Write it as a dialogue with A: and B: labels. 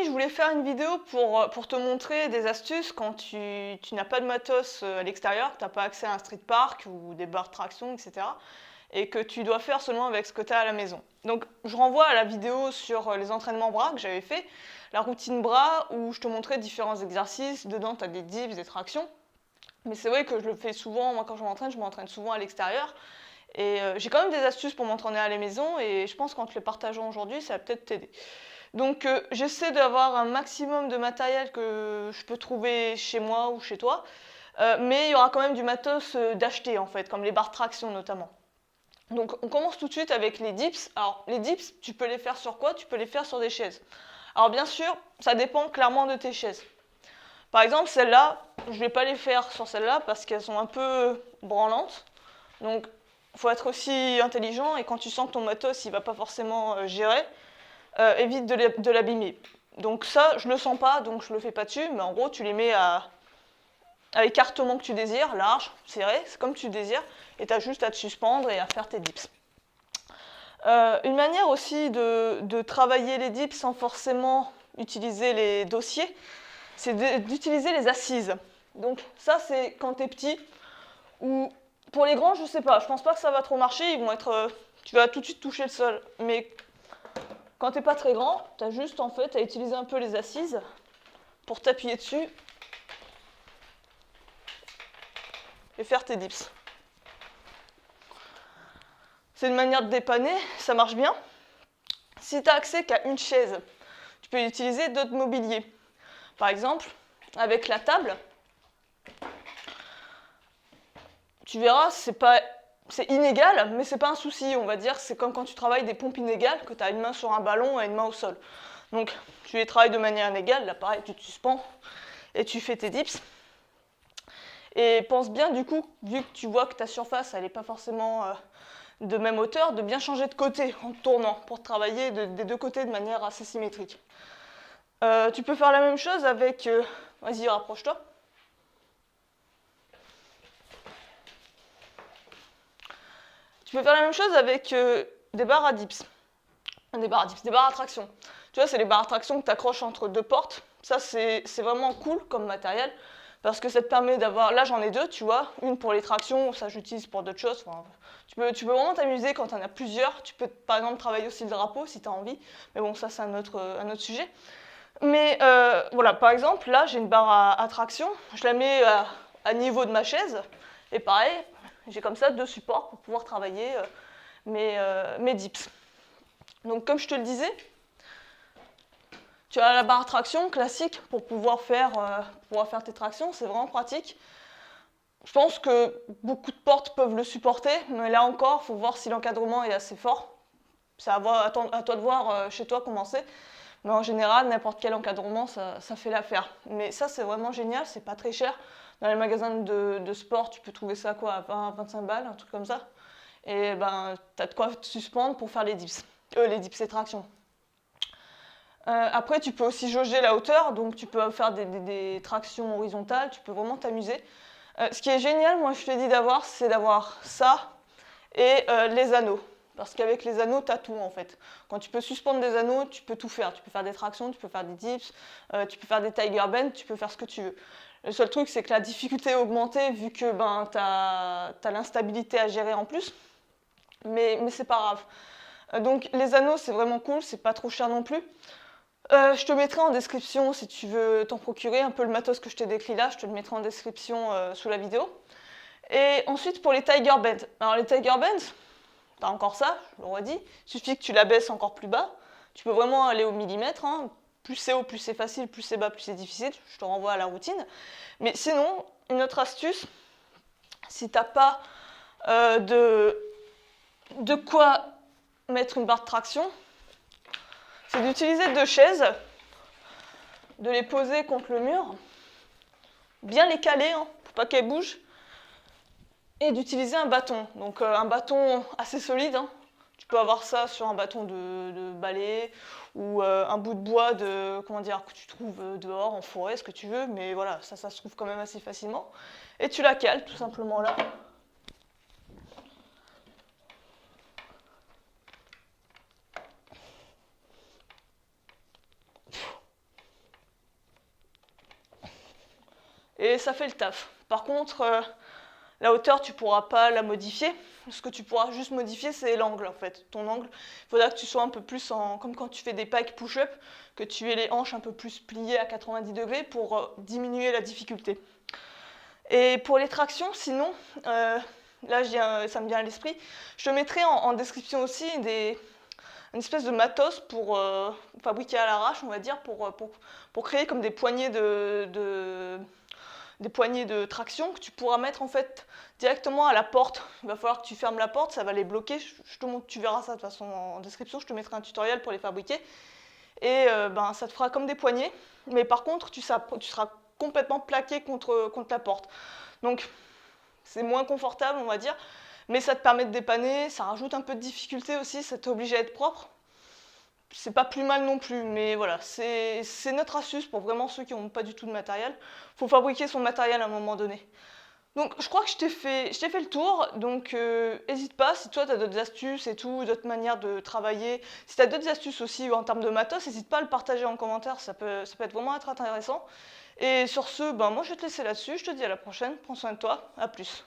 A: je voulais faire une vidéo pour te montrer des astuces quand tu n'as pas de matos à l'extérieur, que tu n'as pas accès à un street park ou des barres de traction, etc. Et que tu dois faire seulement avec ce que tu as à la maison. Donc je renvoie à la vidéo sur les entraînements bras que j'avais fait, la routine bras où je te montrais différents exercices, dedans tu as des dips, des tractions. Mais c'est vrai que je le fais souvent, moi quand je m'entraîne souvent à l'extérieur. Et j'ai quand même des astuces pour m'entraîner à la maison et je pense qu'en te les partageant aujourd'hui, ça va peut-être t'aider. Donc j'essaie d'avoir un maximum de matériel que je peux trouver chez moi ou chez toi, mais il y aura quand même du matos d'acheter en fait, comme les barres de traction notamment. Donc on commence tout de suite avec les dips. Alors les dips, tu peux les faire sur quoi? Tu peux les faire sur des chaises. Alors bien sûr, ça dépend clairement de tes chaises. Par exemple, celles-là, je ne vais pas les faire sur celles-là parce qu'elles sont un peu branlantes. Donc il faut être aussi intelligent et quand tu sens que ton matos il va pas forcément gérer, évite de l'abîmer. Donc ça, je le sens pas, donc je le fais pas dessus, mais en gros, tu les mets à l'écartement que tu désires, large, serré, c'est comme tu désires, et tu as juste à te suspendre et à faire tes dips. Une manière aussi de travailler les dips sans forcément utiliser les dossiers, c'est d'utiliser les assises. Donc ça, c'est quand tu es petit, ou pour les grands, je sais pas, je pense pas que ça va trop marcher, ils vont être, tu vas tout de suite toucher le sol, mais quand t'es pas très grand, tu as juste en fait à utiliser un peu les assises pour t'appuyer dessus et faire tes dips. C'est une manière de dépanner, ça marche bien. Si tu as accès qu'à une chaise, tu peux utiliser d'autres mobiliers. Par exemple, avec la table, tu verras, c'est inégal, mais c'est pas un souci, on va dire. C'est comme quand tu travailles des pompes inégales, que tu as une main sur un ballon et une main au sol. Donc, tu les travailles de manière inégale, là pareil, tu te suspends et tu fais tes dips. Et pense bien, du coup, vu que tu vois que ta surface, elle n'est pas forcément de même hauteur, de bien changer de côté en tournant pour travailler des deux côtés de manière assez symétrique. Tu peux faire la même chose avec... vas-y, rapproche-toi. Tu peux faire la même chose avec des barres à dips. Des barres à traction. Tu vois, c'est les barres à traction que tu accroches entre deux portes. Ça, c'est vraiment cool comme matériel. Parce que ça te permet d'avoir... Là, j'en ai deux, tu vois. Une pour les tractions, ça j'utilise pour d'autres choses. Enfin, tu peux vraiment t'amuser quand tu en as plusieurs. Tu peux, par exemple, travailler aussi le drapeau si tu as envie. Mais bon, ça, c'est un autre sujet. Mais voilà, par exemple, là, j'ai une barre à traction. Je la mets à niveau de ma chaise. Et pareil, j'ai comme ça deux supports pour pouvoir travailler mes dips. Donc, comme je te le disais, tu as la barre traction classique pour pouvoir faire tes tractions, c'est vraiment pratique. Je pense que beaucoup de portes peuvent le supporter, mais là encore, il faut voir si l'encadrement est assez fort. C'est à toi de voir chez toi comment c'est. Mais en général, n'importe quel encadrement, ça fait l'affaire. Mais ça, c'est vraiment génial, c'est pas très cher. Dans les magasins de sport, tu peux trouver ça quoi, à 20, 25 balles, un truc comme ça. Et ben, tu as de quoi te suspendre pour faire les dips et tractions. Après, tu peux aussi jauger la hauteur, donc tu peux faire des tractions horizontales, tu peux vraiment t'amuser. Ce qui est génial, moi je te dis d'avoir, c'est d'avoir ça et les anneaux. Parce qu'avec les anneaux, tu as tout en fait. Quand tu peux suspendre des anneaux, tu peux tout faire. Tu peux faire des tractions, tu peux faire des dips, tu peux faire des tiger bends, tu peux faire ce que tu veux. Le seul truc, c'est que la difficulté est augmentée vu que ben, tu as l'instabilité à gérer en plus. Mais c'est pas grave. Donc les anneaux, c'est vraiment cool, c'est pas trop cher non plus. Je te mettrai en description si tu veux t'en procurer un peu le matos que je t'ai décrit là, je te le mettrai en description sous la vidéo. Et ensuite pour les tiger bends. Alors les tiger bends, t'as encore ça, je l'aurais dit, il suffit que tu la baisses encore plus bas. Tu peux vraiment aller au millimètre, hein. Plus c'est haut, plus c'est facile, plus c'est bas, plus c'est difficile. Je te renvoie à la routine. Mais sinon, une autre astuce, si t'as pas de quoi mettre une barre de traction, c'est d'utiliser deux chaises, de les poser contre le mur, bien les caler, hein, pour pas qu'elles bougent, et d'utiliser un bâton. Donc un bâton assez solide, hein. Tu peux avoir ça sur un bâton de balai ou un bout de bois que tu trouves dehors en forêt, ce que tu veux, mais voilà, ça se trouve quand même assez facilement. Et tu la cales tout simplement là. et ça fait le taf. Par contre, la hauteur, tu pourras pas la modifier. Ce que tu pourras juste modifier, c'est l'angle en fait. Ton angle, il faudra que tu sois un peu plus comme quand tu fais des pike push-up, que tu aies les hanches un peu plus pliées à 90 degrés pour diminuer la difficulté. Et pour les tractions, sinon, là ça me vient à l'esprit, je te mettrai en description aussi une espèce de matos pour fabriquer à l'arrache, on va dire, pour créer comme des poignées des poignées de traction que tu pourras mettre en fait directement à la porte. Il va falloir que tu fermes la porte, ça va les bloquer. Je te montre, tu verras ça de toute façon en description, je te mettrai un tutoriel pour les fabriquer. Et ça te fera comme des poignées, mais par contre tu seras complètement plaqué contre la porte. Donc c'est moins confortable on va dire, mais ça te permet de dépanner, ça rajoute un peu de difficulté aussi, ça t'oblige à être propre. C'est pas plus mal non plus, mais voilà, c'est notre astuce pour vraiment ceux qui n'ont pas du tout de matériel. Il faut fabriquer son matériel à un moment donné. Donc je crois que je t'ai fait le tour, donc n'hésite pas, si toi tu as d'autres astuces et tout, d'autres manières de travailler, si tu as d'autres astuces aussi en termes de matos, n'hésite pas à le partager en commentaire, ça peut être vraiment intéressant. Et sur ce, moi je vais te laisser là-dessus, je te dis à la prochaine, prends soin de toi, à plus.